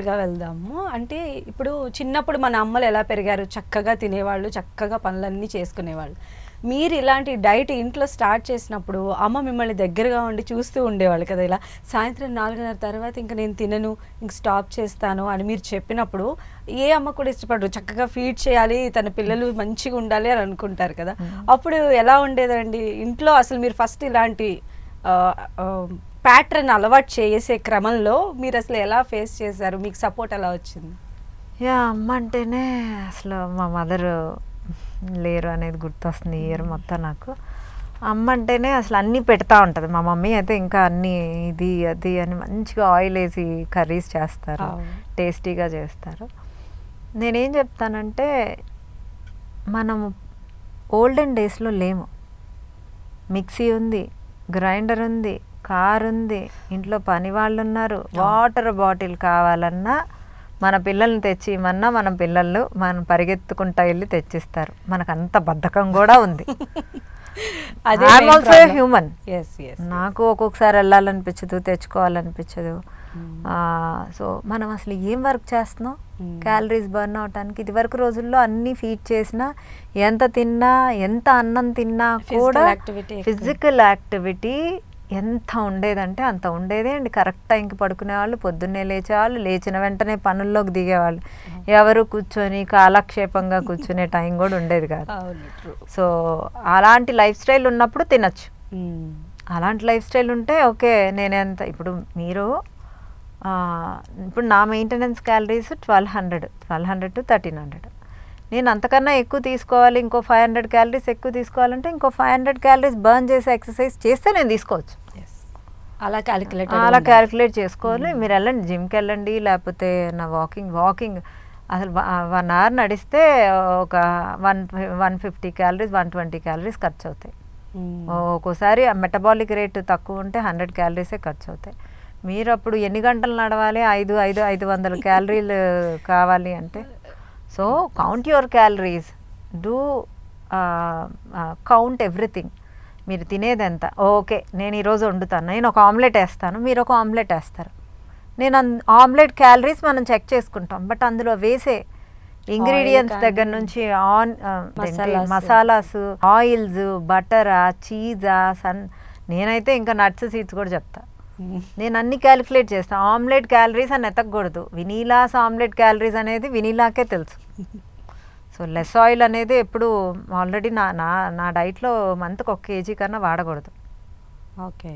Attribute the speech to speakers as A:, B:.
A: గా వెళ్దాము. అంటే ఇప్పుడు చిన్నప్పుడు మన అమ్మలు ఎలా పెరిగారు? చక్కగా తినేవాళ్ళు, చక్కగా పనులన్నీ చేసుకునేవాళ్ళు. మీరు ఇలాంటి డైట్ ఇంట్లో స్టార్ట్ చేసినప్పుడు అమ్మ మిమ్మల్ని దగ్గరగా ఉండి చూస్తూ ఉండేవాళ్ళు కదా! ఇలా సాయంత్రం 4:30 తర్వాత ఇంక నేను తినను, ఇంక స్టాప్ చేస్తాను అని మీరు చెప్పినప్పుడు ఏ అమ్మ కూడా ఇష్టపడరు. చక్కగా ఫీడ్ చేయాలి, తన పిల్లలు మంచిగా ఉండాలి అని అనుకుంటారు కదా! అప్పుడు ఎలా ఉండేదండి? ఇంట్లో అసలు మీరు ఫస్ట్ ఇలాంటి ఆహ్, ఆహ్, ప్యాటర్న్ అలవాటు చేసే క్రమంలో మీరసలు ఎలా ఫేస్ చేశారు? మీకు సపోర్ట్ ఎలా వచ్చింది?
B: అమ్మ అంటేనే అసలు మా మదర్ లేరు అనేది గుర్తొస్తుంది ఈ ఇయర్ మొత్తం నాకు. అమ్మ అంటేనే అసలు అన్నీ పెడతా ఉంటుంది. మా మమ్మీ అయితే ఇంకా అన్నీ ఇది అది అని మంచిగా ఆయిల్ వేసి కర్రీస్ చేస్తారు, టేస్టీగా చేస్తారు. నేనేం చెప్తానంటే మనం ఓల్డెన్ డేస్లో లేము. మిక్సీ ఉంది, గ్రైండర్ ఉంది, కార్ ఉంది, ఇంట్లో పని వాళ్ళు ఉన్నారు. వాటర్ బాటిల్ కావాలన్నా మన పిల్లల్ని తెచ్చి ఇమ్మన్నా మనం పరిగెత్తుకుంటా వెళ్ళి తెచ్చిస్తారు. మనకు అంత బద్ధకం కూడా ఉంది. I'm also human. నాకు ఒక్కొక్కసారి వెళ్ళాలనిపించదు, తెచ్చుకోవాలనిపించదు. సో మనం అసలు ఏం వర్క్ చేస్తున్నాం క్యాలరీస్ బర్న్ అవటానికి? ఇది వరకు రోజుల్లో అన్నీ ఫీడ్ చేసినా, ఎంత తిన్నా, ఎంత అన్నం తిన్నా కూడా ఫిజికల్ యాక్టివిటీ ఎంత ఉండేదంటే అంత ఉండేదే అండి. కరెక్ట్ టైంకి పడుకునేవాళ్ళు, పొద్దున్నే లేచేవాళ్ళు, లేచిన వెంటనే పనుల్లోకి దిగేవాళ్ళు. ఎవరు కూర్చొని కాలక్షేపంగా కూర్చునే టైం కూడా ఉండేది కాదు. సో అలాంటి లైఫ్ స్టైల్ ఉన్నప్పుడు తినచ్చు. అలాంటి లైఫ్ స్టైల్ ఉంటే ఓకే. నేనెంత ఇప్పుడు ఇప్పుడు నా మెయింటెనెన్స్ క్యాలరీస్ 1200 to 1300. నేను అంతకన్నా ఎక్కువ తీసుకోవాలి, ఇంకో 500 క్యాలరీస్ ఎక్కువ తీసుకోవాలంటే ఇంకో 500 క్యాలరీస్ బర్న్ చేసే ఎక్సర్సైజ్ చేస్తే నేను తీసుకోవచ్చు.
A: అలా
B: క్యాలిక్యులేట్ చేసుకోవాలి. మీరు వెళ్ళండి, జిమ్కి వెళ్ళండి, లేకపోతే నా వాకింగ్ అసలు 1 hour నడిస్తే ఒక 150 క్యాలరీస్ 120 క్యాలరీస్ ఖర్చు అవుతాయి. ఒక్కోసారి మెటబాలిక్ రేట్ తక్కువ ఉంటే 100 క్యాలరీసే ఖర్చు అవుతాయి. మీరు అప్పుడు ఎన్ని గంటలు నడవాలి? 500 క్యాలరీలు కావాలి అంటే, so count your calories, do count everything. మీరు తినేది ఎంత? ఓకే, నేను ఈరోజు వండుతాను, నేను ఒక ఆమ్లెట్ వేస్తాను, మీరు ఒక ఆమ్లెట్ వేస్తారు. నేను ఆమ్లెట్ క్యాలరీస్ మనం చెక్ చేసుకుంటాం, బట్ అందులో వేసే ఇంగ్రీడియంట్స్ దగ్గర నుంచి మసాలాస్, ఆయిల్స్, బటరా, చీజా, నేనైతే ఇంకా నట్స్, సీడ్స్ కూడా చెప్తా. నేను అన్ని క్యాలిక్యులేట్ చేస్తాను. ఆమ్లెట్ క్యాలరీస్ అని ఎతకూడదు. వినీలాస్ ఆమ్లెట్ క్యాలరీస్ అనేది వినీలాకే తెలుసు. సో లెస్ ఆయిల్ అనేది ఎప్పుడు ఆల్రెడీ నా డైట్లో మంత్కి 1 kg కన్నా వాడకూడదు.
A: ఓకే.